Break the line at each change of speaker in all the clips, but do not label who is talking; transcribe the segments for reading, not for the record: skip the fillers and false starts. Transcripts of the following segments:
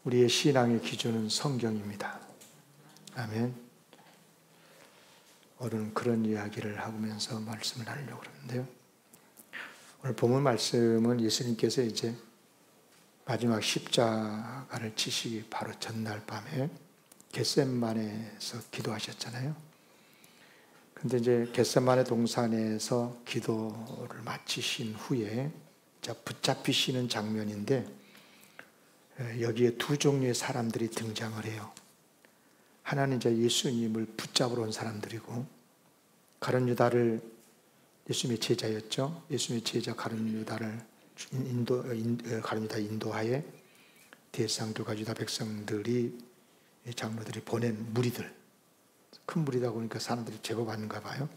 우리의 신앙의 기준은 성경입니다. 아멘. 오늘은 그런 이야기를 하면서 말씀을 하려고 그러는데요. 오늘 본문 말씀은 예수님께서 이제 마지막 십자가를 치시기 바로 전날 밤에 겟세마네에서 기도하셨잖아요. 근데 이제 겟세마네 동산에서 기도를 마치신 후에 붙잡히시는 장면인데, 여기에 두 종류의 사람들이 등장을 해요. 하나는 이제 예수님을 붙잡으러 온 사람들이고, 가룟 유다를, 예수님의 제자였죠. 예수님의 제자 가룟 유다를 가룟 유다 인도하에 대상들과 유다 백성들이, 장로들이 보낸 무리들, 큰 무리다 보니까 사람들이 제법 많은가 봐요.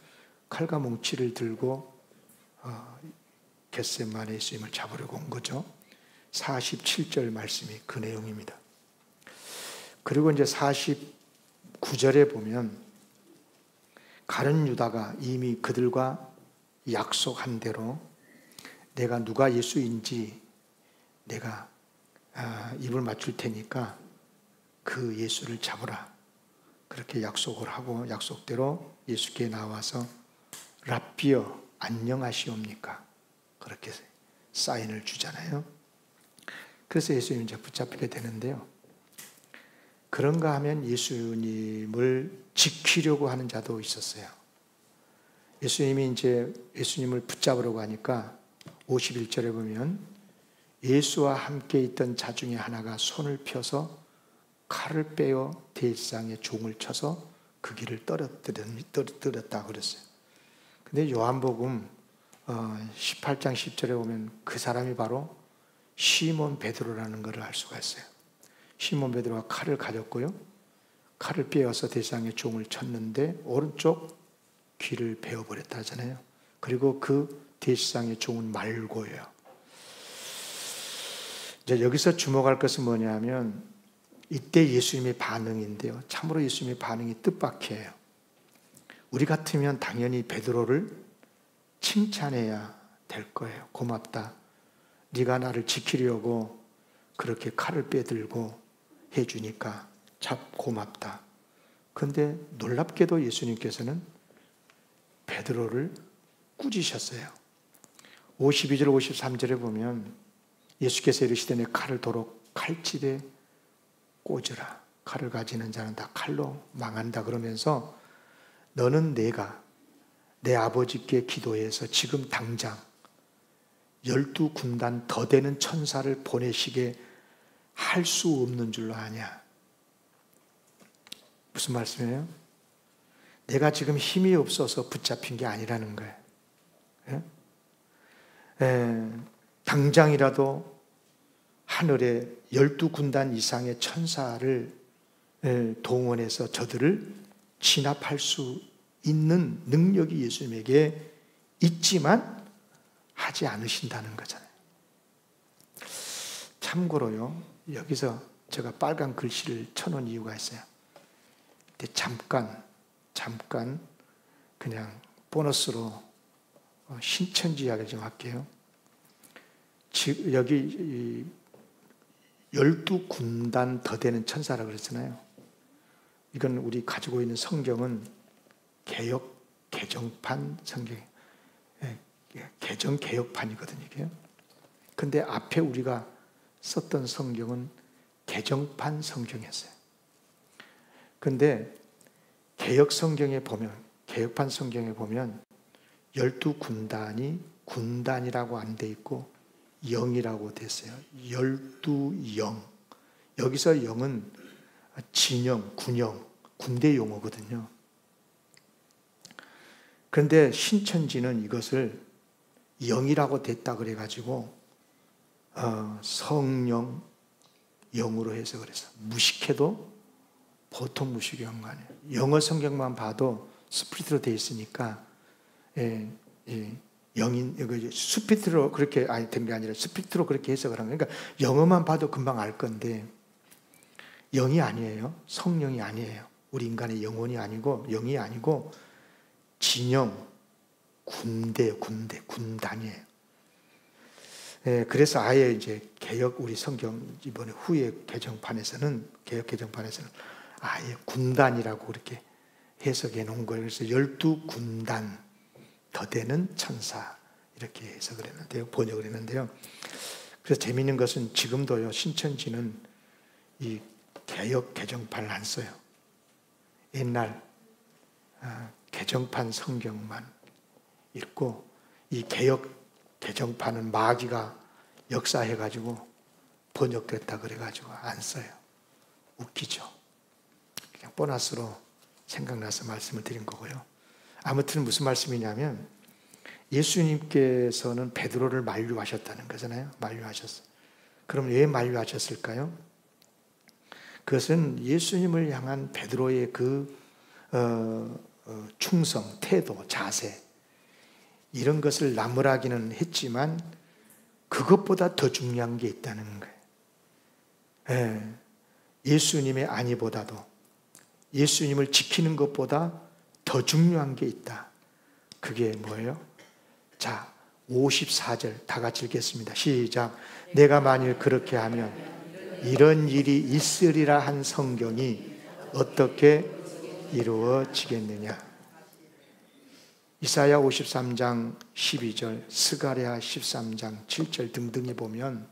칼과 뭉치를 들고 겟세마네 예수님을 잡으려고 온 거죠. 47절 말씀이 그 내용입니다. 그리고 이제 49절에 보면 가룟 유다가 이미 그들과 약속한 대로 내가 누가 예수인지 내가 입을 맞출 테니까 그 예수를 잡으라, 그렇게 약속을 하고 약속대로 예수께 나와서 랍비여 안녕하시옵니까, 그렇게 사인을 주잖아요. 그래서 예수님이 이제 붙잡히게 되는데요. 그런가 하면 예수님을 지키려고 하는 자도 있었어요. 예수님이 이제 예수님을 붙잡으려고 하니까 51절에 보면 예수와 함께 있던 자 중에 하나가 손을 펴서 칼을 빼어 대상에 종을 쳐서 그 길을 떨어뜨렸다 그랬어요. 근데 요한복음 18장 10절에 보면 그 사람이 바로 시몬 베드로라는 것을 알 수가 있어요. 시몬 베드로가 칼을 가졌고요, 칼을 빼어서 대상에 종을 쳤는데 오른쪽 귀를 베어버렸다 하잖아요. 그리고 그 대상의 종은 말고예요. 이제 여기서 주목할 것은 뭐냐면 이때 예수님의 반응인데요. 참으로 예수님의 반응이 뜻밖이에요. 우리 같으면 당연히 베드로를 칭찬해야 될 거예요. 고맙다. 네가 나를 지키려고 그렇게 칼을 빼들고 해주니까 참 고맙다. 그런데 놀랍게도 예수님께서는 베드로를 꾸짖으셨어요. 52절 53절에 보면 예수께서 이르시되 칼을 도로 칼집에 꽂으라. 칼을 가지는 자는 다 칼로 망한다 그러면서 너는 내가 내 아버지께 기도해서 지금 당장 12군단 더 되는 천사를 보내시게 할 수 없는 줄로 아냐. 무슨 말씀이에요? 내가 지금 힘이 없어서 붙잡힌 게 아니라는 거예요. 당장이라도 하늘에 12군단 이상의 천사를 동원해서 저들을 진압할 수 있는 능력이 예수님에게 있지만 하지 않으신다는 거잖아요. 참고로요, 여기서 제가 빨간 글씨를 쳐놓은 이유가 있어요. 근데 잠깐 그냥 보너스로 신천지 이야기를 좀 할게요. 여기 12군단 더 되는 천사라고 그랬잖아요. 이건 우리 가지고 있는 성경은 개정판 성경, 개정개혁판이거든요. 이게. 근데 앞에 우리가 썼던 성경은 개정판 성경이었어요. 근데 개혁판 성경에 보면 12군단이 군단이라고 안 돼 있고 영이라고 됐어요. 12영. 여기서 영은 진영, 군영, 군대 용어거든요. 그런데 신천지는 이것을 영이라고 됐다 그래가지고 성령, 영으로 해서 그래서 무식해도 보통 무식이 한 거 아니에요. 영어 성경만 봐도 스피릿으로 되어 있으니까 영인, 스피릿으로 그렇게 된 게 아니라 스피릿으로 그렇게 해석을 한 거예요. 그러니까 영어만 봐도 금방 알 건데 영이 아니에요. 성령이 아니에요. 우리 인간의 영혼이 아니고 영이 아니고 진영, 군단이에요. 그래서 아예 이제 개역 우리 성경 이번에 후에 개정판에서는 개역 개정판에서는 아예 군단이라고 그렇게 해석해 놓은 거예요. 그래서 12군단 더 되는 천사 이렇게 해석을 했는데요. 번역을 했는데요. 그래서 재미있는 것은 지금도요. 신천지는 이 개역 개정판을 안 써요. 옛날 개정판 성경만 읽고 이 개역 개정판은 마귀가 역사해가지고 번역됐다 그래가지고 안 써요. 웃기죠. 그냥 보너스로 생각나서 말씀을 드린 거고요. 아무튼 무슨 말씀이냐면 예수님께서는 베드로를 만류하셨다는 거잖아요. 만류하셨어요. 그럼 왜 만류하셨을까요? 그것은 예수님을 향한 베드로의 그 충성, 태도, 자세 이런 것을 나무라기는 했지만 그것보다 더 중요한 게 있다는 거예요. 예수님의 안위보다도 예수님을 지키는 것보다 더 중요한 게 있다. 그게 뭐예요? 자, 54절 다 같이 읽겠습니다. 시작. 내가 만일 그렇게 하면 이런 일이 있으리라 한 성경이 어떻게 이루어지겠느냐. 이사야 53장 12절, 스가랴 13장 7절 등등에 보면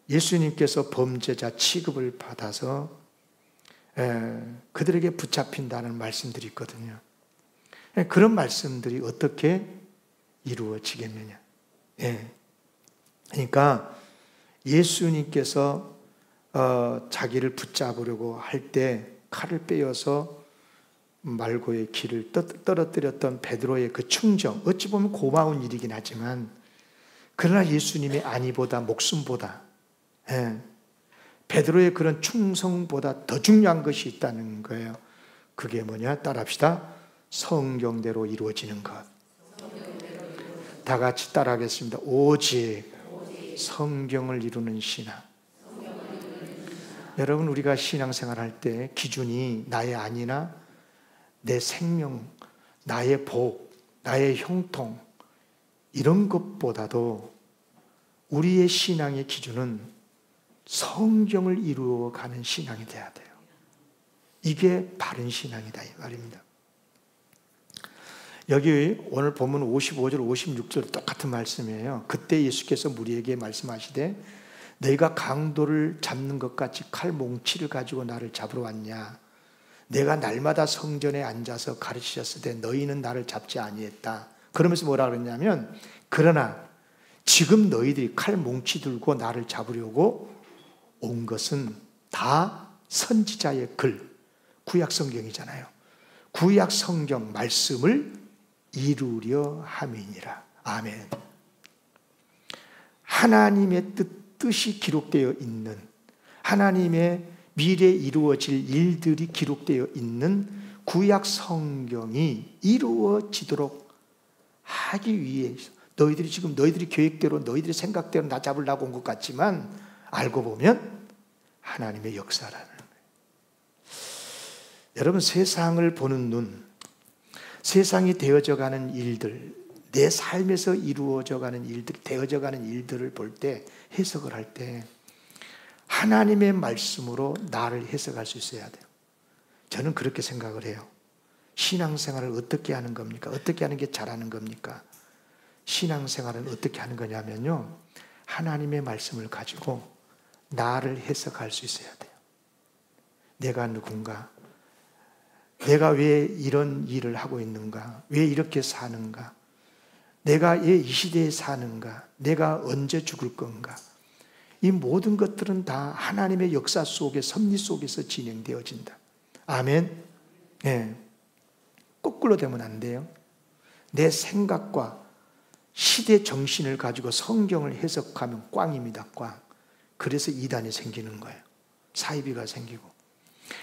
예수님께서 범죄자 취급을 받아서 그들에게 붙잡힌다는 말씀들이 있거든요. 그런 말씀들이 어떻게 이루어지겠느냐. 그러니까 예수님께서 자기를 붙잡으려고 할 때 칼을 빼어서 말고의 길을 떨어뜨렸던 베드로의 그 충정, 어찌 보면 고마운 일이긴 하지만 그러나 예수님의 안위보다 목숨보다 베드로의 그런 충성보다 더 중요한 것이 있다는 거예요. 그게 뭐냐? 따라합시다. 성경대로 이루어지는 것. 다 같이 따라하겠습니다. 오직 성경을 이루는 신앙. 여러분, 우리가 신앙생활할 때 기준이 나의 안위나 내 생명, 나의 복, 나의 형통 이런 것보다도 우리의 신앙의 기준은 성경을 이루어가는 신앙이 돼야 돼요. 이게 바른 신앙이다 이 말입니다. 여기 오늘 본문 55절, 56절 똑같은 말씀이에요. 그때 예수께서 무리에게 말씀하시되 너희가 강도를 잡는 것 같이 칼몽치를 가지고 나를 잡으러 왔냐. 내가 날마다 성전에 앉아서 가르치셨을 때 너희는 나를 잡지 아니했다. 그러면서 뭐라 그랬냐면 그러나 지금 너희들이 칼몽치 들고 나를 잡으려고 온 것은 다 선지자의 글, 구약 성경이잖아요. 구약 성경 말씀을 이루려 함이니라. 아멘. 하나님의 뜻이 기록되어 있는, 하나님의 미래에 이루어질 일들이 기록되어 있는 구약 성경이 이루어지도록 하기 위해서 너희들이 계획대로 너희들의 생각대로 나 잡으려고 온 것 같지만 알고 보면 하나님의 역사라는 거예요. 여러분, 세상을 보는 눈, 세상이 되어져가는 일들, 내 삶에서 이루어져가는 일들, 되어져가는 일들을 볼 때, 해석을 할 때 하나님의 말씀으로 나를 해석할 수 있어야 돼요. 저는 그렇게 생각을 해요. 신앙생활을 어떻게 하는 겁니까? 어떻게 하는 게 잘하는 겁니까? 신앙생활은 어떻게 하는 거냐면요, 하나님의 말씀을 가지고 나를 해석할 수 있어야 돼요. 내가 누군가, 내가 왜 이런 일을 하고 있는가, 왜 이렇게 사는가, 내가 왜 이 시대에 사는가, 내가 언제 죽을 건가, 이 모든 것들은 다 하나님의 역사 속에, 섭리 속에서 진행되어진다. 아멘. 네. 거꾸로 되면 안 돼요. 내 생각과 시대 정신을 가지고 성경을 해석하면 꽝입니다. 꽝. 그래서 이단이 생기는 거예요. 사이비가 생기고.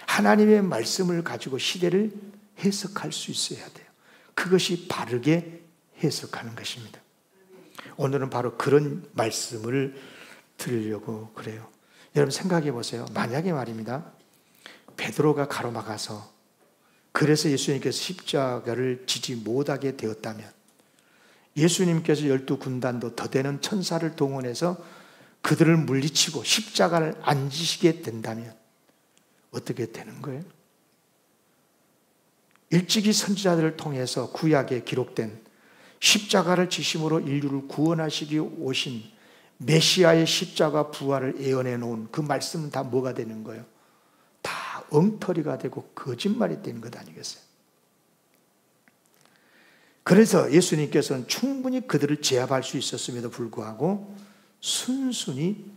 하나님의 말씀을 가지고 시대를 해석할 수 있어야 돼요. 그것이 바르게 해석하는 것입니다. 오늘은 바로 그런 말씀을 들으려고 그래요. 여러분 생각해 보세요. 만약에 말입니다, 베드로가 가로막아서 그래서 예수님께서 십자가를 지지 못하게 되었다면, 예수님께서 12군단도 더 되는 천사를 동원해서 그들을 물리치고 십자가를 안 지시게 된다면 어떻게 되는 거예요? 일찍이 선지자들을 통해서 구약에 기록된 십자가를 지심으로 인류를 구원하시기 오신 메시아의 십자가 부활을 예언해 놓은 그 말씀은 다 뭐가 되는 거예요? 다 엉터리가 되고 거짓말이 되는 것 아니겠어요? 그래서 예수님께서는 충분히 그들을 제압할 수 있었음에도 불구하고 순순히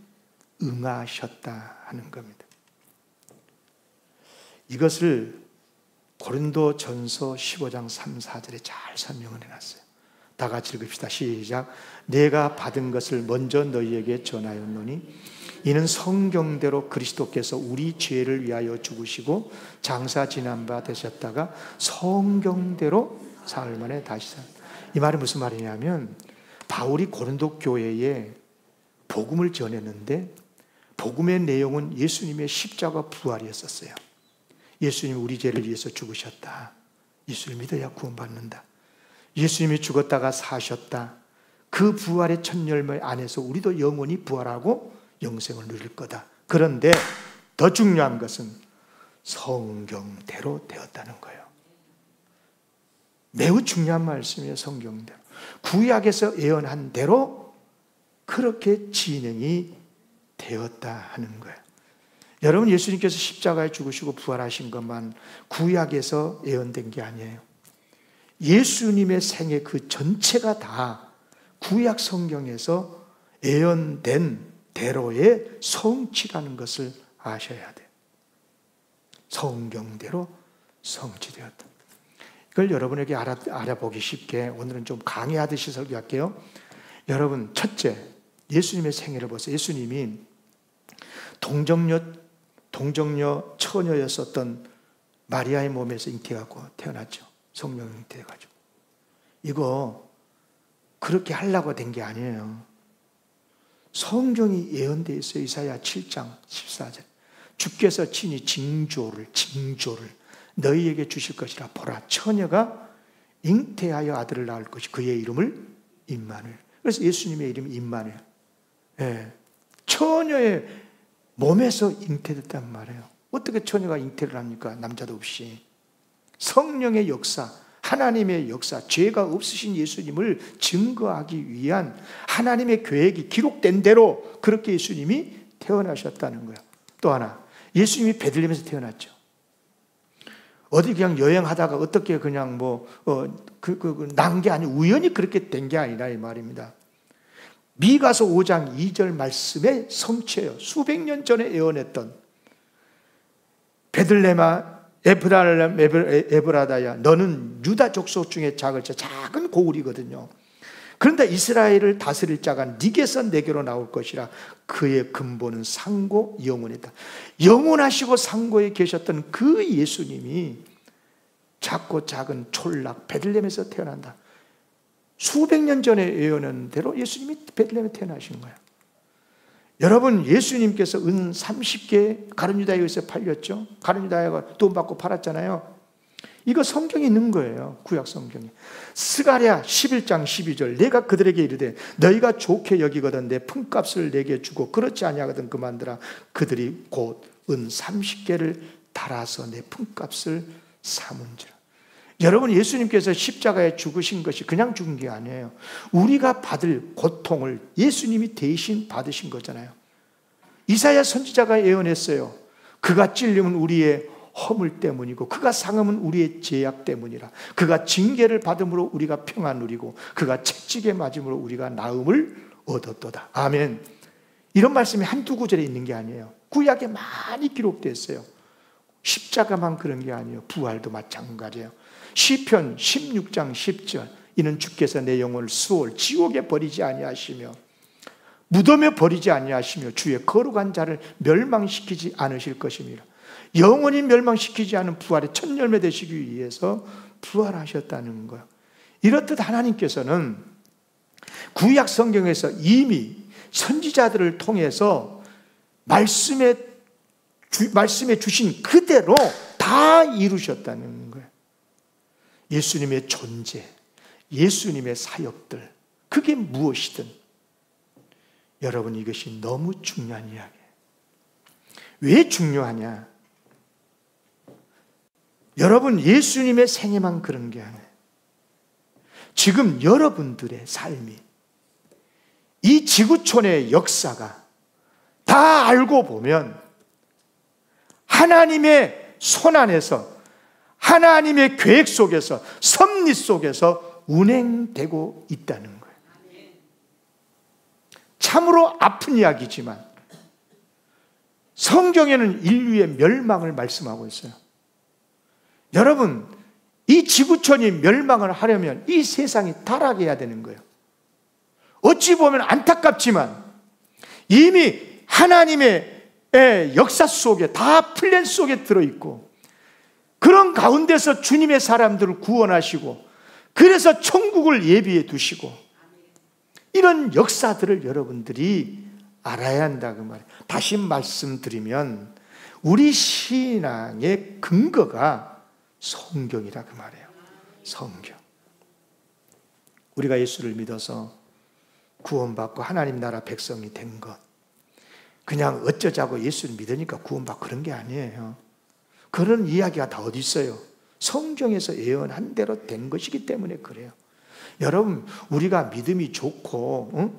응하셨다 하는 겁니다. 이것을 고린도전서 15장 3, 4절에 잘 설명을 해놨어요. 다 같이 읽읍시다. 시작. 내가 받은 것을 먼저 너희에게 전하였노니 이는 성경대로 그리스도께서 우리 죄를 위하여 죽으시고 장사 지난 바 되셨다가 성경대로 사흘 만에 다시 산. 이 말이 무슨 말이냐면 바울이 고린도 교회에 복음을 전했는데 복음의 내용은 예수님의 십자가 부활이었었어요. 예수님이 우리 죄를 위해서 죽으셨다. 예수를 믿어야 구원받는다. 예수님이 죽었다가 사셨다. 그 부활의 첫 열매 안에서 우리도 영원히 부활하고 영생을 누릴 거다. 그런데 더 중요한 것은 성경대로 되었다는 거예요. 매우 중요한 말씀이에요. 성경대로. 구약에서 예언한 대로 그렇게 진행이 되었다 하는 거예요. 여러분, 예수님께서 십자가에 죽으시고 부활하신 것만 구약에서 예언된 게 아니에요. 예수님의 생애 그 전체가 다 구약 성경에서 예언된 대로의 성취라는 것을 아셔야 돼요. 성경대로 성취되었다. 이걸 여러분에게 알아보기 쉽게 오늘은 좀 강의하듯이 설교할게요. 여러분, 첫째, 예수님의 생애를 보세요. 예수님이 동정녀 처녀였었던 마리아의 몸에서 잉태하고 태어났죠. 성령 잉태해가지고. 이거 그렇게 하려고 된 게 아니에요. 성경이 예언되어 있어요. 이사야 7장 14절. 주께서 친히 징조를 너희에게 주실 것이라. 보라, 처녀가 잉태하여 아들을 낳을 것이 그의 이름을 임마누엘. 그래서 예수님의 이름이 임마누엘. 예. 처녀의 몸에서 잉태됐단 말이에요. 어떻게 처녀가 잉태를 합니까? 남자도 없이. 성령의 역사, 하나님의 역사, 죄가 없으신 예수님을 증거하기 위한 하나님의 계획이 기록된 대로 그렇게 예수님이 태어나셨다는 거예요. 또 하나, 예수님이 베들레헴에서 태어났죠. 어디 그냥 여행하다가 어떻게 그냥 난 게 아니고 우연히 그렇게 된 게 아니라 이 말입니다. 미가서 5장 2절 말씀의 성취예요. 수백 년 전에 예언했던 베들레헴아 에브라다야, 너는 유다 족속 중에 작은 고울이거든요. 그런데 이스라엘을 다스릴 자가 네게서 내게로 나올 것이라. 그의 근본은 상고 영원이다. 영원하시고 상고에 계셨던 그 예수님이 작고 작은 촌락 베들레헴에서 태어난다. 수백 년 전에 예언한 대로 예수님이 베들레헴에 태어나신 거예요. 여러분, 예수님께서 은 30개 가룟유다에 의해서 팔렸죠. 가룟유다가 돈 받고 팔았잖아요. 이거 성경에 있는 거예요. 구약 성경에. 스가랴 11장 12절. 내가 그들에게 이르되 너희가 좋게 여기거든 내 품값을 내게 주고 그렇지 아니하거든 그만두라. 그들이 곧 은 30개를 달아서 내 품값을 삼은지라. 여러분, 예수님께서 십자가에 죽으신 것이 그냥 죽은 게 아니에요. 우리가 받을 고통을 예수님이 대신 받으신 거잖아요. 이사야 선지자가 예언했어요. 그가 찔림은 우리의 허물 때문이고 그가 상함은 우리의 죄악 때문이라. 그가 징계를 받음으로 우리가 평안 누리고 그가 채찍에 맞음으로 우리가 나음을 얻었도다. 아멘. 이런 말씀이 한두 구절에 있는 게 아니에요. 구약에 많이 기록되어 있어요. 십자가만 그런 게 아니에요. 부활도 마찬가지예요. 시편 16장 10절. 이는 주께서 내 영혼을 수월 지옥에 버리지 아니하시며 무덤에 버리지 아니하시며 주의 거룩한 자를 멸망시키지 않으실 것입니다. 영원히 멸망시키지 않은 부활의 첫 열매 되시기 위해서 부활하셨다는 거예요. 이렇듯 하나님께서는 구약 성경에서 이미 선지자들을 통해서 말씀에 주신 그대로 다 이루셨다는 거예요. 예수님의 존재, 예수님의 사역들, 그게 무엇이든 여러분, 이것이 너무 중요한 이야기예요. 왜 중요하냐? 여러분, 예수님의 생애만 그런 게 아니에요. 지금 여러분들의 삶이, 이 지구촌의 역사가 다 알고 보면 하나님의 손 안에서, 하나님의 계획 속에서, 섭리 속에서 운행되고 있다는 거예요. 참으로 아픈 이야기지만 성경에는 인류의 멸망을 말씀하고 있어요. 여러분, 이 지구촌이 멸망을 하려면 이 세상이 타락해야 되는 거예요. 어찌 보면 안타깝지만 이미 하나님의 역사 속에, 다 플랜 속에 들어있고, 그런 가운데서 주님의 사람들을 구원하시고, 그래서 천국을 예비해 두시고, 이런 역사들을 여러분들이 알아야 한다 그 말이에요. 다시 말씀드리면 우리 신앙의 근거가 성경이라 그 말이에요. 성경. 우리가 예수를 믿어서 구원받고 하나님 나라 백성이 된 것, 그냥 어쩌자고 예수를 믿으니까 구원받고 그런 게 아니에요. 그런 이야기가 다 어디 있어요? 성경에서 예언한 대로 된 것이기 때문에 그래요. 여러분, 우리가 믿음이 좋고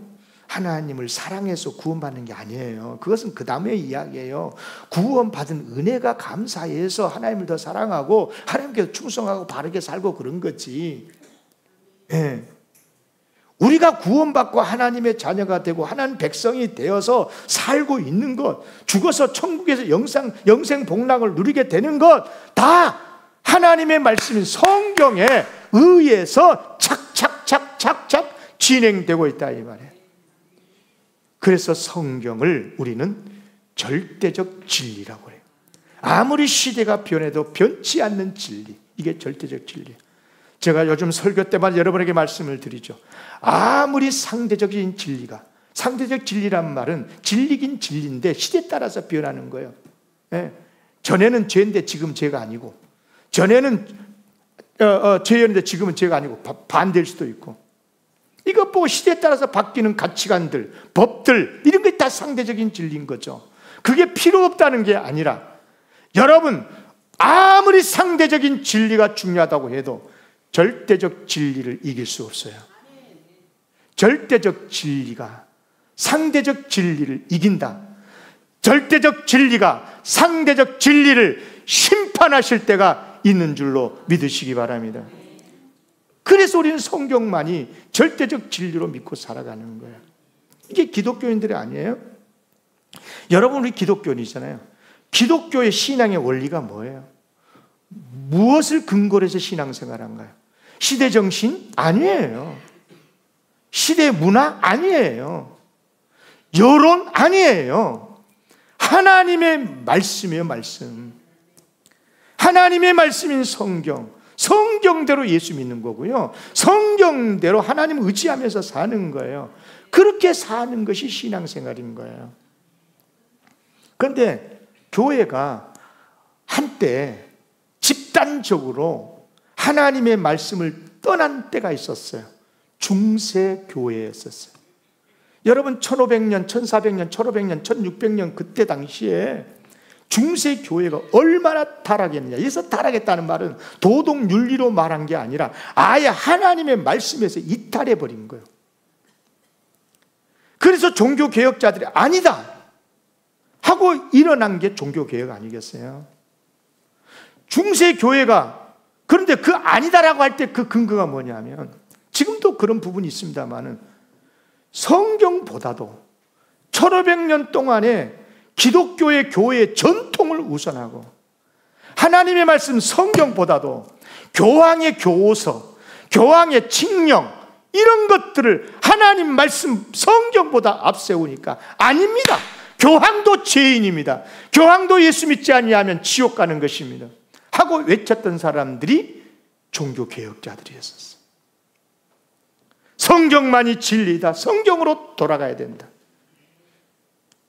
하나님을 사랑해서 구원받는 게 아니에요. 그것은 그 다음의 이야기예요. 구원받은 은혜가 감사해서 하나님을 더 사랑하고 하나님께 충성하고 바르게 살고 그런 거지. 예. 우리가 구원받고 하나님의 자녀가 되고 하나님 백성이 되어서 살고 있는 것, 죽어서 천국에서 영생 복락을 누리게 되는 것, 다 하나님의 말씀인 성경에 의해서 착착 진행되고 있다 이 말이에요. 그래서 성경을 우리는 절대적 진리라고 해요. 아무리 시대가 변해도 변치 않는 진리, 이게 절대적 진리예요. 제가 요즘 설교 때마다 여러분에게 말씀을 드리죠. 아무리 상대적인 진리가, 상대적 진리란 말은 진리긴 진리인데 시대에 따라서 변하는 거예요. 예. 전에는 죄인데 지금 죄가 아니고, 전에는 죄였는데 지금은 죄가 아니고 반대일 수도 있고, 이것 보고 시대에 따라서 바뀌는 가치관들, 법들, 이런 게 다 상대적인 진리인 거죠. 그게 필요 없다는 게 아니라, 여러분, 아무리 상대적인 진리가 중요하다고 해도 절대적 진리를 이길 수 없어요. 절대적 진리가 상대적 진리를 이긴다. 절대적 진리가 상대적 진리를 심판하실 때가 있는 줄로 믿으시기 바랍니다. 그래서 우리는 성경만이 절대적 진리로 믿고 살아가는 거예요. 이게 기독교인들이 아니에요? 여러분, 우리 기독교인이잖아요. 기독교의 신앙의 원리가 뭐예요? 무엇을 근거로 해서 신앙생활한가요? 시대정신? 아니에요. 시대 문화? 아니에요. 여론? 아니에요. 하나님의 말씀이에요, 말씀. 하나님의 말씀인 성경. 성경대로 예수 믿는 거고요. 성경대로 하나님 의지하면서 사는 거예요. 그렇게 사는 것이 신앙생활인 거예요. 그런데 교회가 한때 집단적으로 하나님의 말씀을 떠난 때가 있었어요. 중세교회였었어요. 여러분, 1500년, 1400년, 1500년, 1600년 그때 당시에 중세교회가 얼마나 타락했느냐. 여기서 타락했다는 말은 도덕윤리로 말한 게 아니라 아예 하나님의 말씀에서 이탈해버린 거예요. 그래서 종교개혁자들이 아니다 하고 일어난 게 종교개혁 아니겠어요? 중세교회가, 그런데 그 아니다라고 할 때 그 근거가 뭐냐면, 지금도 그런 부분이 있습니다만은 성경보다도 1500년 동안에 기독교의 교회의 전통을 우선하고 하나님의 말씀 성경보다도 교황의 교서, 교황의 칙령, 이런 것들을 하나님 말씀 성경보다 앞세우니까 아닙니다. 교황도 죄인입니다. 교황도 예수 믿지 아니하면 지옥 가는 것입니다 하고 외쳤던 사람들이 종교개혁자들이었어요. 성경만이 진리다. 성경으로 돌아가야 된다.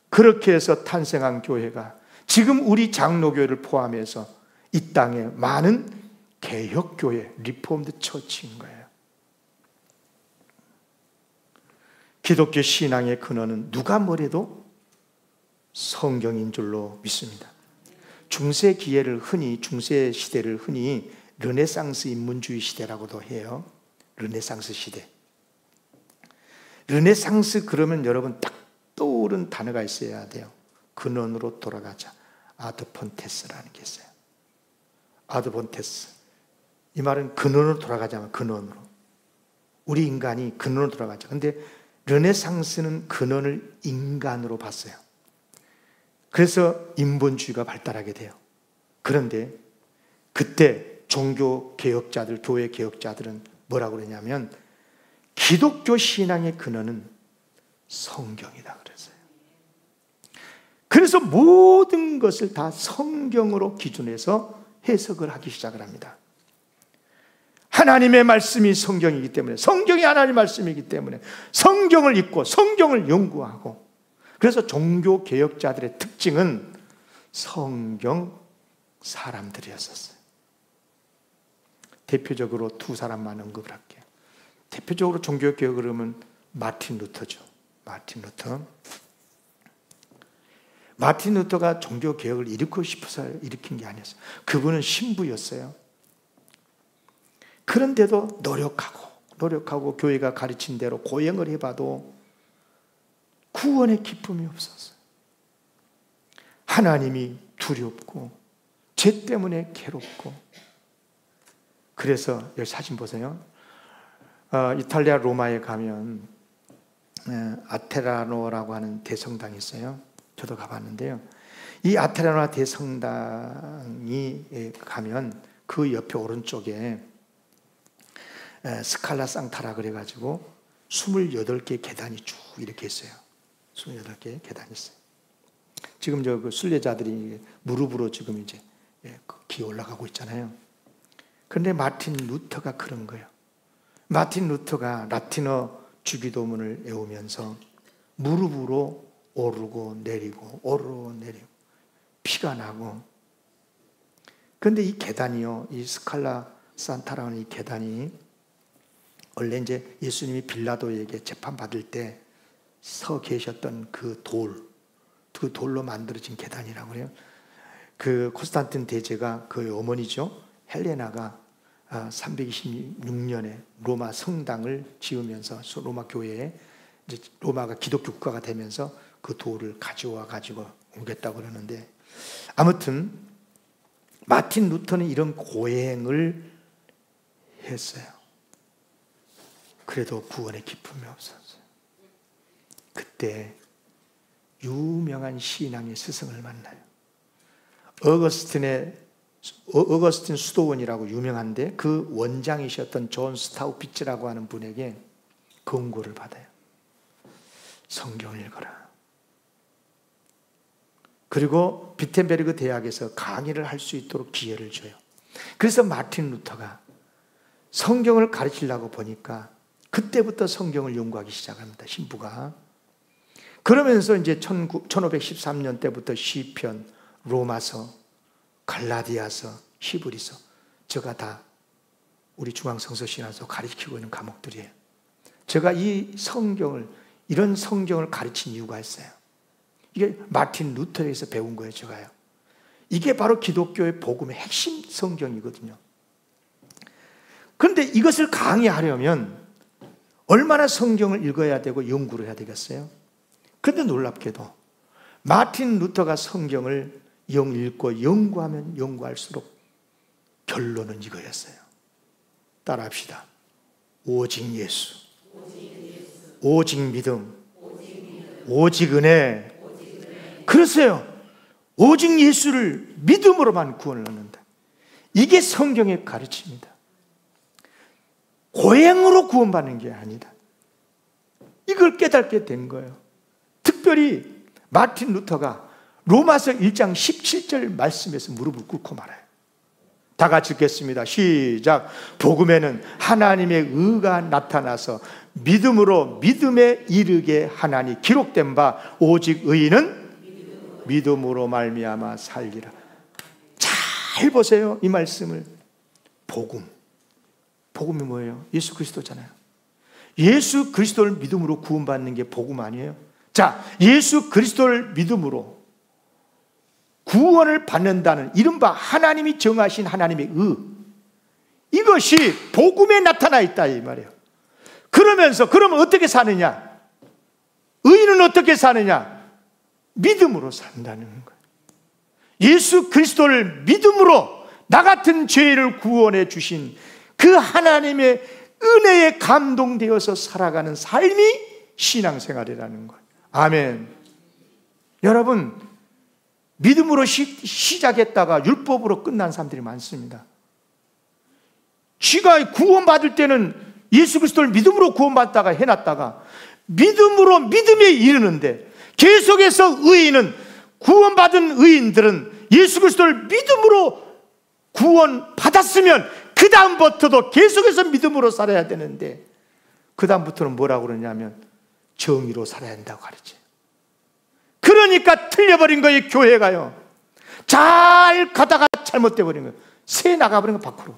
그렇게 해서 탄생한 교회가 지금 우리 장로교회를 포함해서 이 땅에 많은 개혁교회, 리폼드 처치인 거예요. 기독교 신앙의 근원은 누가 뭐래도 성경인 줄로 믿습니다. 중세 기회를 흔히, 중세 시대를 흔히 르네상스 인문주의 시대라고도 해요. 르네상스 시대. 르네상스 그러면 여러분 딱 떠오른 단어가 있어야 돼요. 근원으로 돌아가자. 아드폰테스라는 게 있어요. 아드폰테스. 이 말은 근원으로 돌아가자면 근원으로. 우리 인간이 근원으로 돌아가자. 근데 르네상스는 근원을 인간으로 봤어요. 그래서 인본주의가 발달하게 돼요. 그런데 그때 종교 개혁자들, 교회 개혁자들은 뭐라고 그러냐면 기독교 신앙의 근원은 성경이다 그랬어요. 그래서 모든 것을 다 성경으로 기준해서 해석을 하기 시작을 합니다. 하나님의 말씀이 성경이기 때문에, 성경이 하나님의 말씀이기 때문에 성경을 읽고 성경을 연구하고, 그래서 종교 개혁자들의 특징은 성경 사람들이었었어요. 대표적으로 두 사람만 언급을 할게요. 대표적으로 종교 개혁을 하면 마틴 루터죠. 마틴 루터. 마틴 루터가 종교 개혁을 일으키고 싶어서 일으킨 게 아니었어요. 그분은 신부였어요. 그런데도 노력하고 교회가 가르친 대로 고행을 해봐도 구원의 기쁨이 없었어요. 하나님이 두렵고 죄 때문에 괴롭고. 그래서 여기 사진 보세요. 이탈리아 로마에 가면 아테라노라고 하는 대성당이 있어요. 저도 가봤는데요. 이 아테라노 대성당이 가면 그 옆에 오른쪽에 스칼라 상타라 그래가지고 28개의 계단이 쭉 이렇게 있어요. 28개의 계단이 있어요. 지금 그 순례자들이 무릎으로 지금 이제 기어 올라가고 있잖아요. 그런데 마틴 루터가 그런 거예요. 마틴 루터가 라틴어 주기도문을 외우면서 무릎으로 오르고 내리고 피가 나고. 그런데 이 계단이요, 이 스칼라 산타라는 이 계단이 원래 이제 예수님이 빌라도에게 재판받을 때 서 계셨던 그 돌로 만들어진 계단이라고 해요. 그 콘스탄틴 대제가 그 어머니죠, 헬레나가 326년에 로마 성당을 지으면서 로마 교회에 이제 로마가 기독교 국가가 되면서 그 돌을 가져와 가지고 옮겼다고 그러는데, 아무튼 마틴 루터는 이런 고행을 했어요. 그래도 구원의 기쁨이 없었어요. 그때 유명한 신앙의 스승을 만나요. 어거스틴 수도원이라고 유명한데 그 원장이셨던 존 스타우피츠라고 하는 분에게 권고를 받아요. 성경을 읽어라. 그리고 비텐베르그 대학에서 강의를 할 수 있도록 기회를 줘요. 그래서 마틴 루터가 성경을 가르치려고 보니까 그때부터 성경을 연구하기 시작합니다. 신부가. 그러면서 이제 1513년 때부터 시편, 로마서, 갈라디아서, 히브리서, 제가 다 우리 중앙성서신학에서 가르치고 있는 과목들이에요. 제가 이런 성경을 가르친 이유가 있어요. 이게 마틴 루터에서 배운 거예요, 제가요. 이게 바로 기독교의 복음의 핵심 성경이거든요. 그런데 이것을 강의하려면 얼마나 성경을 읽어야 되고 연구를 해야 되겠어요? 그런데 놀랍게도 마틴 루터가 성경을 읽고 연구하면 연구할수록 결론은 이거였어요. 따라합시다. 오직 예수, 오직 믿음, 오직 은혜. 그러세요. 오직 예수를 믿음으로만 구원을 얻는다. 이게 성경의 가르침입니다. 고행으로 구원받는 게 아니다. 이걸 깨닫게 된 거예요. 특별히 마틴 루터가 로마서 1장 17절 말씀에서 무릎을 꿇고 말아요. 다 같이 읽겠습니다. 시작. 복음에는 하나님의 의가 나타나서 믿음으로 믿음에 이르게 하나니 기록된 바 오직 의인은 믿음으로 말미암아 살리라. 잘 보세요, 이 말씀을. 복음이 뭐예요? 예수 그리스도잖아요. 예수 그리스도를 믿음으로 구원받는 게 복음 아니에요? 자, 예수 그리스도를 믿음으로 구원을 받는다는 이른바 하나님이 정하신 하나님의 이것이 복음에 나타나 있다 이 말이에요. 그러면 어떻게 사느냐? 의인은 어떻게 사느냐? 믿음으로 산다는 거예요. 예수 그리스도를 믿음으로 나 같은 죄를 구원해 주신 그 하나님의 은혜에 감동되어서 살아가는 삶이 신앙생활이라는 거예요. 아멘. 여러분, 믿음으로 시작했다가 율법으로 끝난 사람들이 많습니다. 지가 구원받을 때는 예수 그리스도를 믿음으로 구원받다가 해놨다가 믿음에 이르는데, 계속해서 구원받은 의인들은 예수 그리스도를 믿음으로 구원받았으면 그 다음부터도 계속해서 믿음으로 살아야 되는데, 그 다음부터는 뭐라고 그러냐면 정의로 살아야 한다고 가르쳐요. 그러니까 틀려버린 거예요. 교회가요, 잘 가다가 잘못돼 버린 거예요. 새 나가버린 거 밖으로.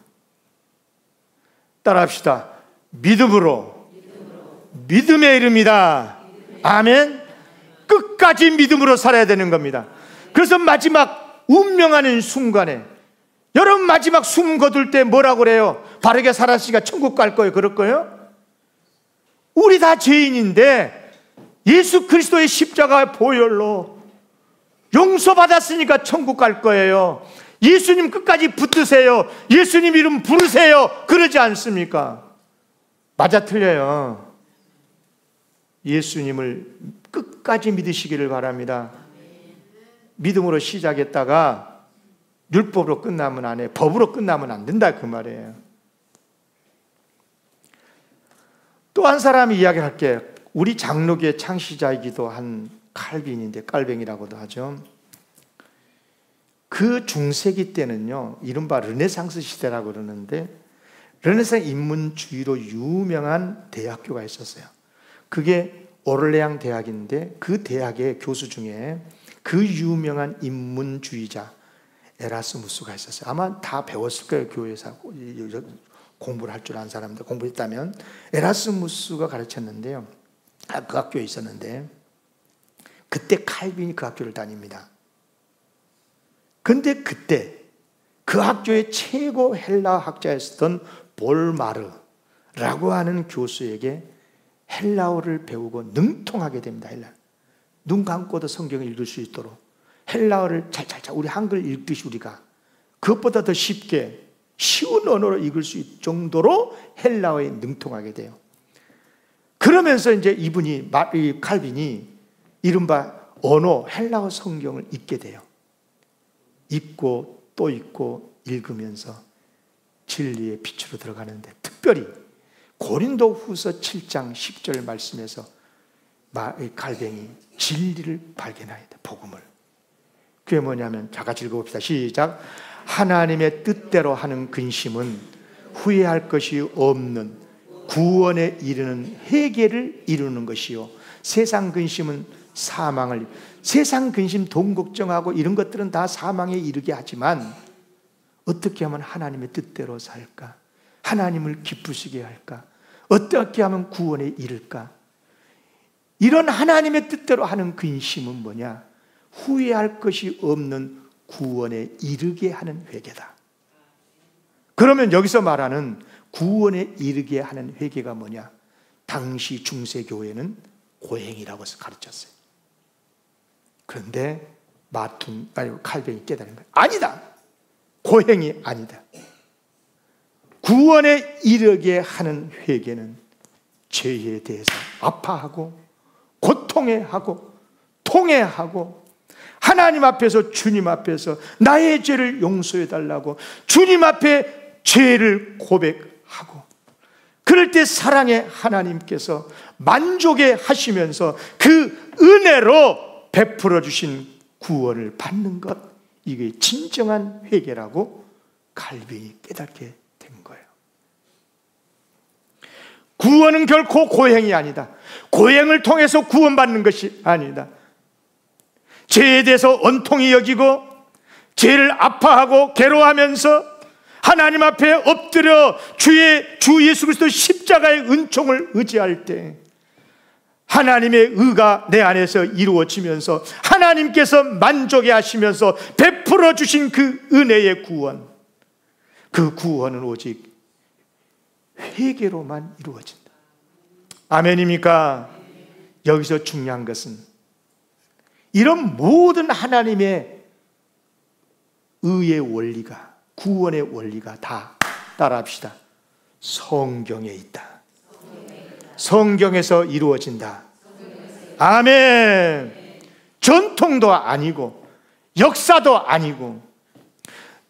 따라합시다. 믿음에 이릅니다. 아멘. 끝까지 믿음으로 살아야 되는 겁니다. 그래서 마지막 운명하는 순간에, 여러분 마지막 숨 거둘 때 뭐라고 그래요? 바르게 살았으니까 천국 갈 거예요. 그럴 거예요? 우리 다 죄인인데 예수 그리스도의 십자가 보혈로 용서받았으니까 천국 갈 거예요. 예수님 끝까지 붙드세요. 예수님 이름 부르세요. 그러지 않습니까? 맞아 틀려요. 예수님을 끝까지 믿으시기를 바랍니다. 믿음으로 시작했다가 율법으로 끝나면 안 해. 법으로 끝나면 안 된다 그 말이에요. 또 한 사람이 이야기할게요. 우리 장로교의 창시자이기도 한 칼빈인데, 깔뱅이라고도 하죠. 그 중세기 때는요, 이른바 르네상스 시대라고 그러는데, 르네상스 인문주의로 유명한 대학교가 있었어요. 그게 오를레앙 대학인데, 그 대학의 교수 중에 그 유명한 인문주의자 에라스무스가 있었어요. 아마 다 배웠을 거예요. 교회에서 공부를 할 줄 아는 사람들, 공부했다면. 에라스무스가 가르쳤는데요, 그 학교에 있었는데, 그때 칼빈이 그 학교를 다닙니다. 근데 그때 그 학교의 최고 헬라 학자였던 볼마르라고 하는 교수에게 헬라어를 배우고 능통하게 됩니다. 헬라. 눈 감고도 성경을 읽을 수 있도록 헬라어를 잘 우리 한글 읽듯이 우리가 그것보다 더 쉽게 쉬운 언어로 읽을 수 있을 정도로 헬라어에 능통하게 돼요. 그러면서 이제 이 칼빈이 이른바 언어 헬라어 성경을 읽게 돼요. 읽고 또 읽고 읽으면서 진리의 빛으로 들어가는데, 특별히 고린도후서 7장 10절 말씀에서 칼뱅이 진리를 발견합니다. 복음을. 그게 뭐냐면, 자 같이 읽어봅시다. 시작. 하나님의 뜻대로 하는 근심은 후회할 것이 없는 구원에 이르는 회개를 이루는 것이요, 세상 근심은 세상 근심, 돈 걱정하고 이런 것들은 다 사망에 이르게 하지만, 어떻게 하면 하나님의 뜻대로 살까? 하나님을 기쁘시게 할까? 어떻게 하면 구원에 이를까? 이런 하나님의 뜻대로 하는 근심은 뭐냐? 후회할 것이 없는 구원에 이르게 하는 회개다. 그러면 여기서 말하는 구원에 이르게 하는 회개가 뭐냐? 당시 중세교회는 고행이라고 가르쳤어요. 그런데 칼뱅이 깨달은 거예요. 아니다. 고행이 아니다. 구원에 이르게 하는 회개는 죄에 대해서 아파하고 고통해하고 통회하고 하나님 앞에서, 주님 앞에서 나의 죄를 용서해 달라고 주님 앞에 죄를 고백하고, 그럴 때 사랑의 하나님께서 만족해 하시면서 그 은혜로 베풀어 주신 구원을 받는 것, 이게 진정한 회개라고 칼빈이 깨닫게 된 거예요. 구원은 결코 고행이 아니다. 고행을 통해서 구원받는 것이 아니다. 죄에 대해서 원통히 여기고 죄를 아파하고 괴로워하면서 하나님 앞에 엎드려 주 예수 그리스도 십자가의 은총을 의지할 때 하나님의 의가 내 안에서 이루어지면서 하나님께서 만족해 하시면서 베풀어 주신 그 은혜의 구원, 그 구원은 오직 회개로만 이루어진다. 아멘입니까? 여기서 중요한 것은 이런 모든 하나님의 의의 원리가, 구원의 원리가 다 따라합시다. 성경에 있다. 성경에서 이루어진다. 아멘. 전통도 아니고 역사도 아니고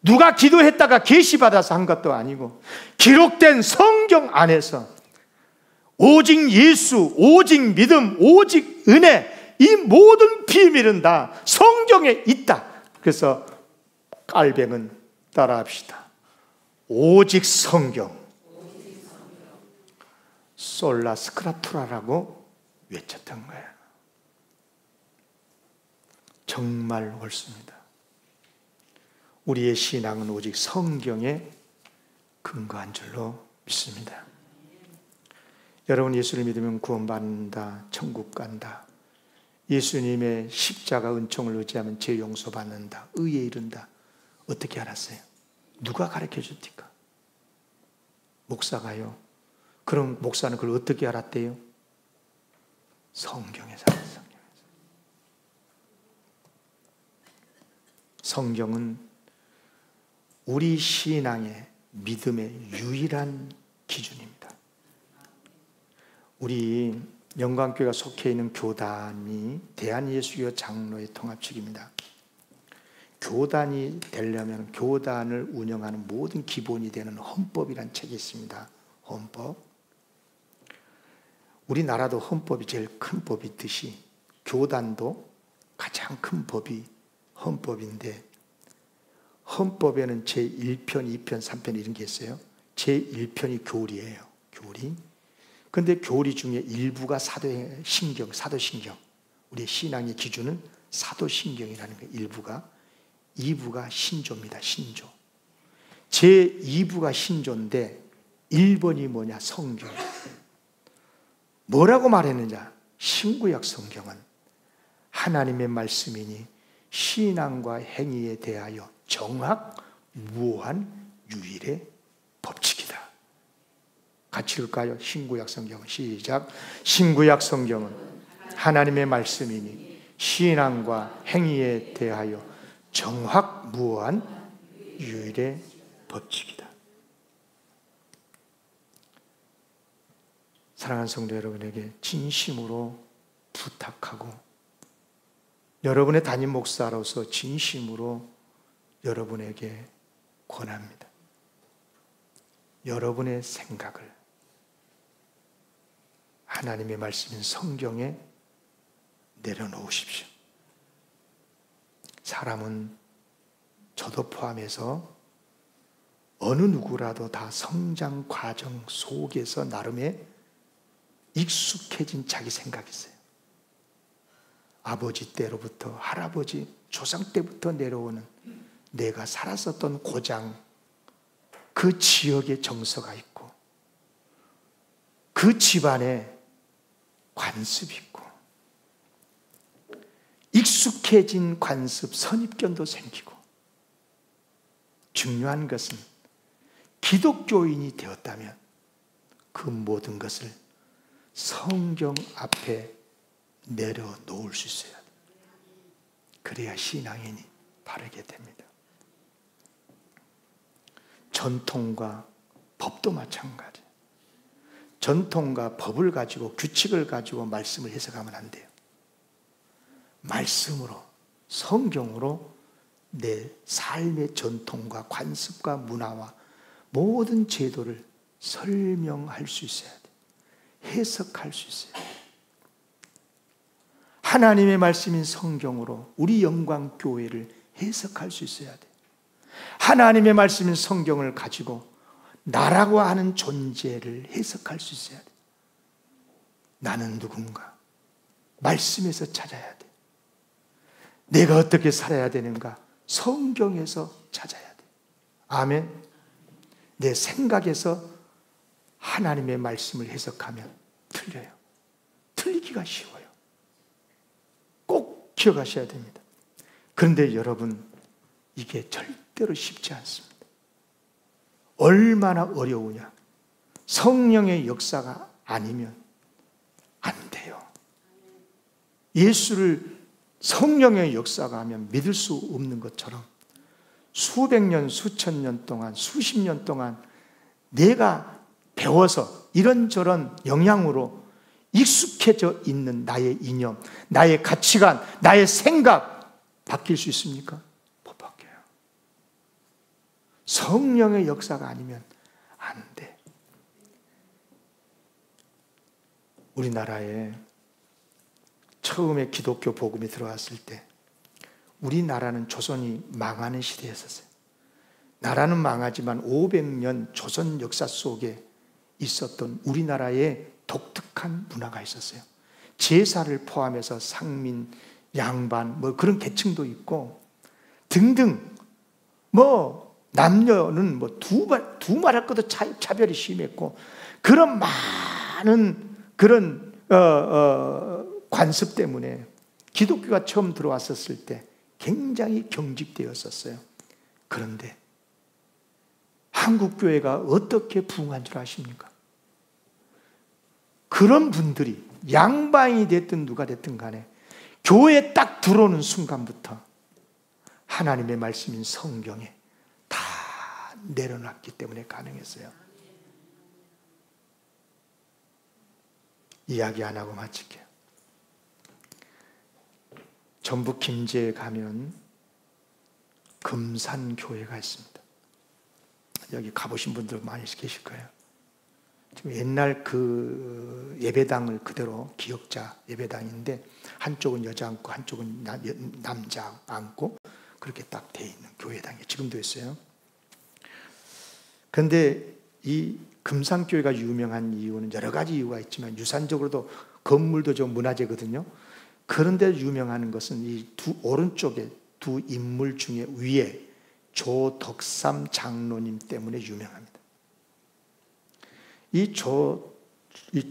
누가 기도했다가 계시받아서 한 것도 아니고 기록된 성경 안에서 오직 예수, 오직 믿음, 오직 은혜, 이 모든 비밀은 다 성경에 있다. 그래서 깔뱅은 따라합시다. 오직 성경, 솔라 스크라투라라고 외쳤던 거예요. 정말 옳습니다. 우리의 신앙은 오직 성경에 근거한 줄로 믿습니다. 여러분, 예수를 믿으면 구원받는다, 천국 간다, 예수님의 십자가 은총을 의지하면 죄 용서받는다, 의에 이른다. 어떻게 알았어요? 누가 가르쳐 줍니까? 목사가요. 그럼 목사는 그걸 어떻게 알았대요? 성경에서 알았어요. 성경은 우리 신앙의 믿음의 유일한 기준입니다. 우리 영광교회가 속해 있는 교단이 대한예수교 장로의 통합측입니다. 교단이 되려면 교단을 운영하는 모든 기본이 되는 헌법이라는 책이 있습니다. 헌법. 우리나라도 헌법이 제일 큰 법이 있듯이 교단도 가장 큰 법이 헌법인데, 헌법에는 제1편, 2편, 3편 이런 게 있어요. 제1편이 교리예요. 교리. 근데 교리 중에 일부가 사도신경. 우리의 신앙의 기준은 사도신경이라는 거예요. 일부가. 2부가 신조입니다. 신조. 제2부가 신조인데 1번이 뭐냐? 성경. 뭐라고 말했느냐? 신구약 성경은 하나님의 말씀이니 신앙과 행위에 대하여 정확무오한 유일의 법칙이다. 같이 읽을까요? 신구약 성경은 시작. 신구약 성경은 하나님의 말씀이니 신앙과 행위에 대하여 정확무오한 유일의 법칙이다. 사랑하는 성도 여러분에게 진심으로 부탁하고, 여러분의 담임 목사로서 진심으로 여러분에게 권합니다. 여러분의 생각을 하나님의 말씀인 성경에 내려놓으십시오. 사람은 저도 포함해서 어느 누구라도 다 성장 과정 속에서 나름의 익숙해진 자기 생각이 있어요. 아버지 때로부터, 할아버지, 조상 때부터 내려오는 내가 살았었던 고장, 그 지역의 정서가 있고 그 집안에 관습이 있고 익숙해진 관습, 선입견도 생기고, 중요한 것은 기독교인이 되었다면 그 모든 것을 성경 앞에 내려놓을 수 있어야 돼요. 그래야 신앙인이 바르게 됩니다. 전통과 법도 마찬가지. 전통과 법을 가지고, 규칙을 가지고 말씀을 해석하면 안 돼요. 말씀으로, 성경으로 내 삶의 전통과 관습과 문화와 모든 제도를 설명할 수 있어야 돼요. 해석할 수 있어요. 하나님의 말씀인 성경으로 우리 영광교회를 해석할 수 있어야 돼요. 하나님의 말씀인 성경을 가지고 나라고 하는 존재를 해석할 수 있어야 돼요. 나는 누군가? 말씀에서 찾아야 돼. 내가 어떻게 살아야 되는가? 성경에서 찾아야 돼. 아멘. 내 생각에서 하나님의 말씀을 해석하면 틀려요. 틀리기가 쉬워요. 꼭 기억하셔야 됩니다. 그런데 여러분, 이게 절대로 쉽지 않습니다. 얼마나 어려우냐. 성령의 역사가 아니면 안 돼요. 예수를 성령의 역사가 하면 믿을 수 없는 것처럼 수백 년, 수천 년 동안, 수십 년 동안 내가 배워서 이런저런 영향으로 익숙해져 있는 나의 이념, 나의 가치관, 나의 생각 바뀔 수 있습니까? 못 바뀌어요. 성령의 역사가 아니면 안 돼. 우리나라에 처음에 기독교 복음이 들어왔을 때 우리나라는 조선이 망하는 시대였었어요. 나라는 망하지만 500년 조선 역사 속에 있었던 우리나라의 독특한 문화가 있었어요. 제사를 포함해서 상민, 양반, 뭐 그런 계층도 있고 등등, 뭐 남녀는 뭐 두 말할 것도 차별이 심했고, 그런 많은 그런 관습 때문에 기독교가 처음 들어왔었을 때 굉장히 경직되었었어요. 그런데 한국 교회가 어떻게 부흥한 줄 아십니까? 그런 분들이 양반이 됐든 누가 됐든 간에 교회에 딱 들어오는 순간부터 하나님의 말씀인 성경에 다 내려놨기 때문에 가능했어요. 이야기 안 하고 마칠게요. 전북 김제에 가면 금산교회가 있습니다. 여기 가보신 분들 많이 계실 거예요. 지금 옛날 그 예배당을 그대로, 기역자 예배당인데 한쪽은 여자 앉고 한쪽은 남자 앉고 그렇게 딱 돼 있는 교회당이 지금도 있어요. 그런데 이 금산교회가 유명한 이유는 여러 가지 이유가 있지만 유산적으로도 건물도 좀 문화재거든요. 그런데 유명한 것은 이 오른쪽에 두 인물 중에 위에 조덕삼 장로님 때문에 유명합니다. 이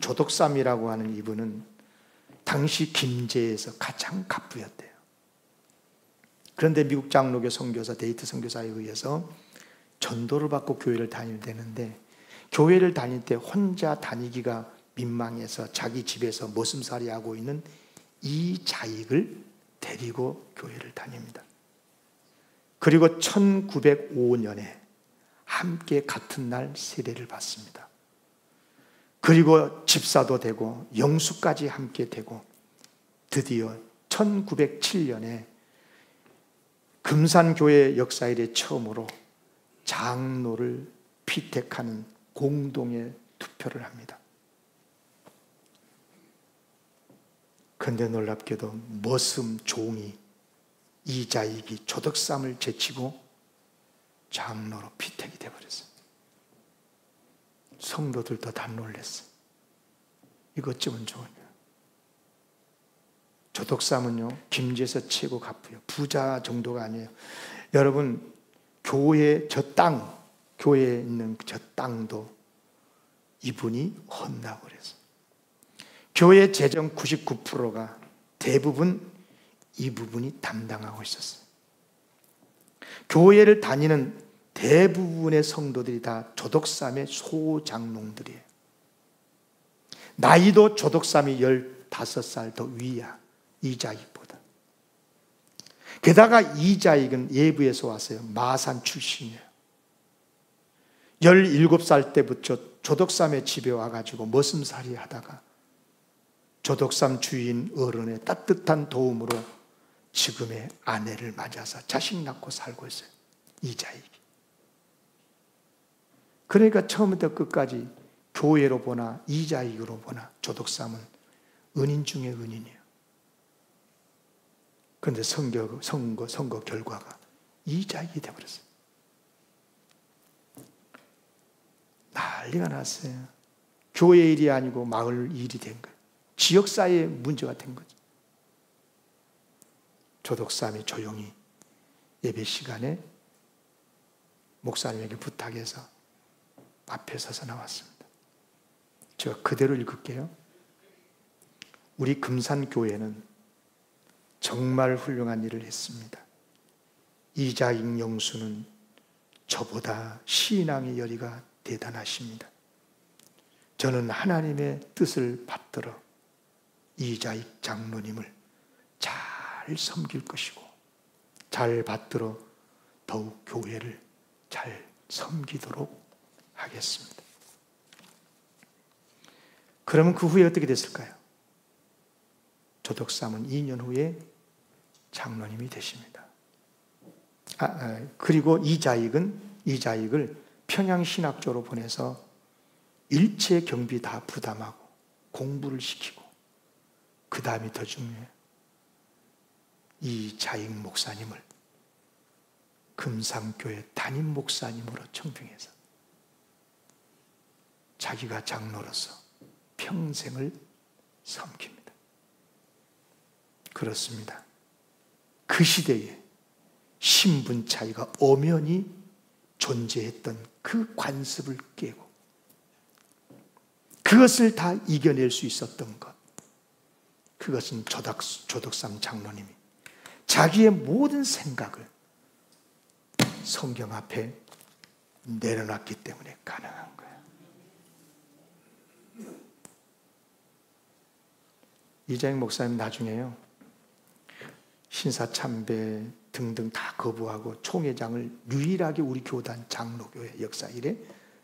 조덕삼이라고 하는 이분은 당시 김제에서 가장 갑부였대요. 그런데 미국 장로교 선교사, 데이트 선교사에 의해서 전도를 받고 교회를 다니면 되는데, 교회를 다닐 때 혼자 다니기가 민망해서 자기 집에서 머슴살이 하고 있는 이 자익을 데리고 교회를 다닙니다. 그리고 1905년에 함께 같은 날 세례를 받습니다. 그리고 집사도 되고 영수까지 함께 되고 드디어 1907년에 금산교회 역사 이래 처음으로 장로를 피택하는 공동의 투표를 합니다. 그런데 놀랍게도 머슴 종이 이자익이 조덕삼을 제치고 장로로 피택이 되어버렸어요. 성도들도 다 놀랐어요. 이거 어쩌면 좋으냐. 조덕삼은요, 김제에서 최고 갑부예요. 부자 정도가 아니에요. 여러분, 교회 저 땅, 교회에 있는 저 땅도 이분이 헌다고 그랬어요. 교회 재정 99%가 대부분 이 부분이 담당하고 있었어요. 교회를 다니는 대부분의 성도들이 다 조덕삼의 소장농들이에요. 나이도 조덕삼이 15살 더 위야, 이자익보다. 게다가 이자익은 예부에서 왔어요. 마산 출신이에요. 17살 때부터 조덕삼의 집에 와가지고 머슴살이 하다가 조덕삼 주인 어른의 따뜻한 도움으로 지금의 아내를 맞아서 자식 낳고 살고 있어요. 이자익이. 그러니까 처음부터 끝까지 교회로 보나 이자익으로 보나 조덕삼은 은인 중에 은인이에요. 그런데 선거 결과가 이자익이 되어버렸어요. 난리가 났어요. 교회 일이 아니고 마을 일이 된 거예요. 지역사회의 문제가 된 거죠. 조덕삼이 조용히 예배 시간에 목사님에게 부탁해서 앞에 서서 나왔습니다. 제가 그대로 읽을게요. 우리 금산교회는 정말 훌륭한 일을 했습니다. 이자익 영수는 저보다 신앙의 열의가 대단하십니다. 저는 하나님의 뜻을 받들어 이자익 장로님을 잘 섬길 것이고 잘 받들어 더욱 교회를 잘 섬기도록 하겠습니다. 그러면 그 후에 어떻게 됐을까요? 조덕 삼은 2년 후에 장로님이 되십니다. 그리고 이자익을 평양신학교로 보내서 일체 경비 다 부담하고 공부를 시키고, 그 다음이 더 중요해요. 이자익 목사님을 금산교회 담임 목사님으로 청빙해서 자기가 장로로서 평생을 섬깁니다. 그렇습니다. 그 시대에 신분 차이가 엄연히 존재했던 그 관습을 깨고 그것을 다 이겨낼 수 있었던 것, 그것은 조덕삼 장로님이 자기의 모든 생각을 성경 앞에 내려놨기 때문에 가능한 거예요. 이자익 목사님 나중에요, 신사참배 등등 다 거부하고 총회장을 유일하게 우리 교단 장로교회 역사 이래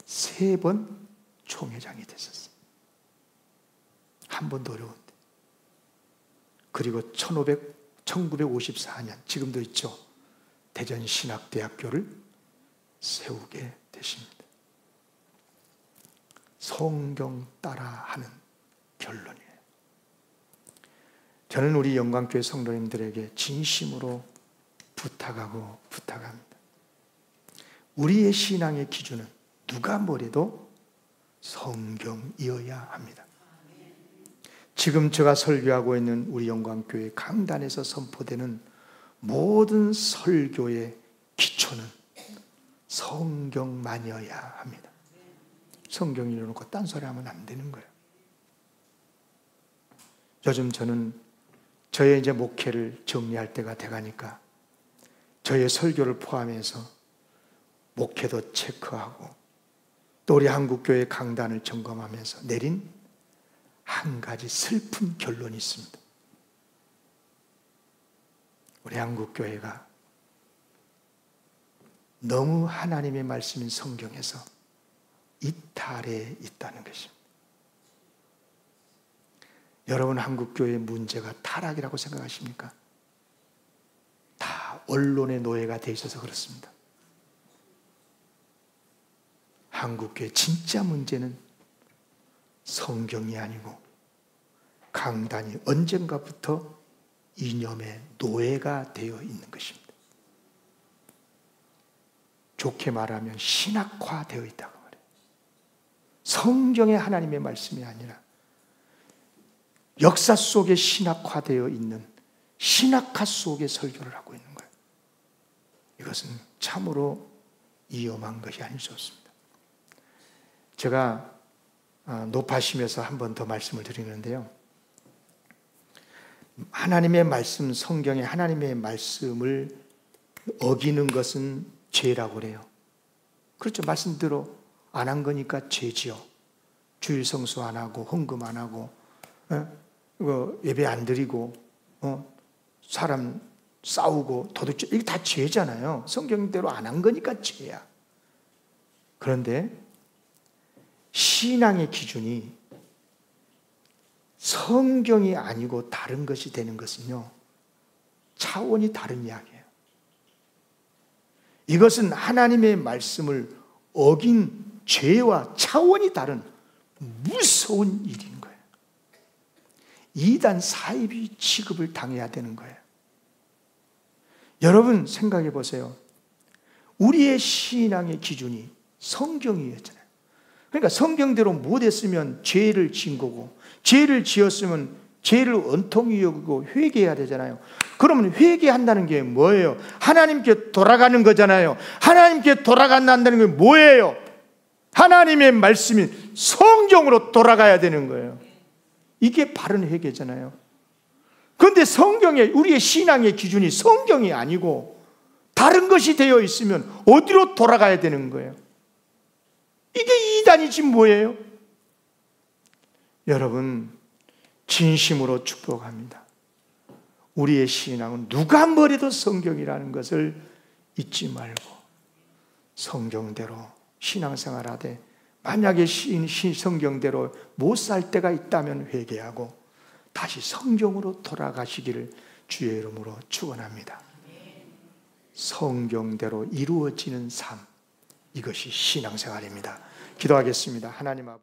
3번 총회장이 됐었어요. 한 번도 어려운데. 그리고 1954년, 지금도 있죠, 대전신학대학교를 세우게 되십니다. 성경 따라 하는 결론이에요. 저는 우리 영광교회 성도님들에게 진심으로 부탁합니다. 우리의 신앙의 기준은 누가 뭐래도 성경이어야 합니다. 지금 제가 설교하고 있는 우리 영광교회 강단에서 선포되는 모든 설교의 기초는 성경만이어야 합니다. 성경 이려놓고 딴소리 하면 안 되는 거예요. 요즘 저는 저의 이제 목회를 정리할 때가 돼가니까 저의 설교를 포함해서 목회도 체크하고 또 우리 한국교회 강단을 점검하면서 내린 한 가지 슬픈 결론이 있습니다. 우리 한국교회가 너무 하나님의 말씀인 성경에서 이탈해 있다는 것입니다. 여러분, 한국교회의 문제가 타락이라고 생각하십니까? 다 언론의 노예가 돼 있어서 그렇습니다. 한국교회 진짜 문제는 성경이 아니고 강단이 언젠가부터 이념의 노예가 되어 있는 것입니다. 좋게 말하면 신학화되어 있다고 말해요. 성경의 하나님의 말씀이 아니라 역사 속에 신학화되어 있는 신학화 속에 설교를 하고 있는 거예요. 이것은 참으로 위험한 것이 아닐 수 없습니다. 제가 높아심에서 한 번 더 말씀을 드리는데요, 하나님의 말씀, 성경의 하나님의 말씀을 어기는 것은 죄라고 그래요. 그렇죠. 말씀대로 안 한 거니까 죄지요. 주일 성수 안 하고 헌금 안 하고 예배 안 드리고 사람 싸우고 도둑질, 이게 다 죄잖아요. 성경대로 안 한 거니까 죄야. 그런데 신앙의 기준이 성경이 아니고 다른 것이 되는 것은요, 차원이 다른 이야기예요. 이것은 하나님의 말씀을 어긴 죄와 차원이 다른 무서운 일인 거예요. 이단 사이비 취급을 당해야 되는 거예요. 여러분 생각해 보세요. 우리의 신앙의 기준이 성경이었잖아요. 그러니까 성경대로 못했으면 죄를 지은 거고, 죄를 지었으면 죄를 원통히 여기고 회개해야 되잖아요. 그러면 회개한다는 게 뭐예요? 하나님께 돌아가는 거잖아요. 하나님께 돌아간다는 게 뭐예요? 하나님의 말씀이 성경으로 돌아가야 되는 거예요. 이게 바른 회개잖아요. 그런데 성경에 우리의 신앙의 기준이 성경이 아니고 다른 것이 되어 있으면 어디로 돌아가야 되는 거예요? 이게 이단이지 뭐예요? 여러분, 진심으로 축복합니다. 우리의 신앙은 누가 뭐래도 성경이라는 것을 잊지 말고 성경대로 신앙생활하되 만약에 성경대로 못 살 때가 있다면 회개하고 다시 성경으로 돌아가시기를 주의 이름으로 축원합니다. 성경대로 이루어지는 삶, 이것이 신앙생활입니다. 기도하겠습니다. 하나님 아버지.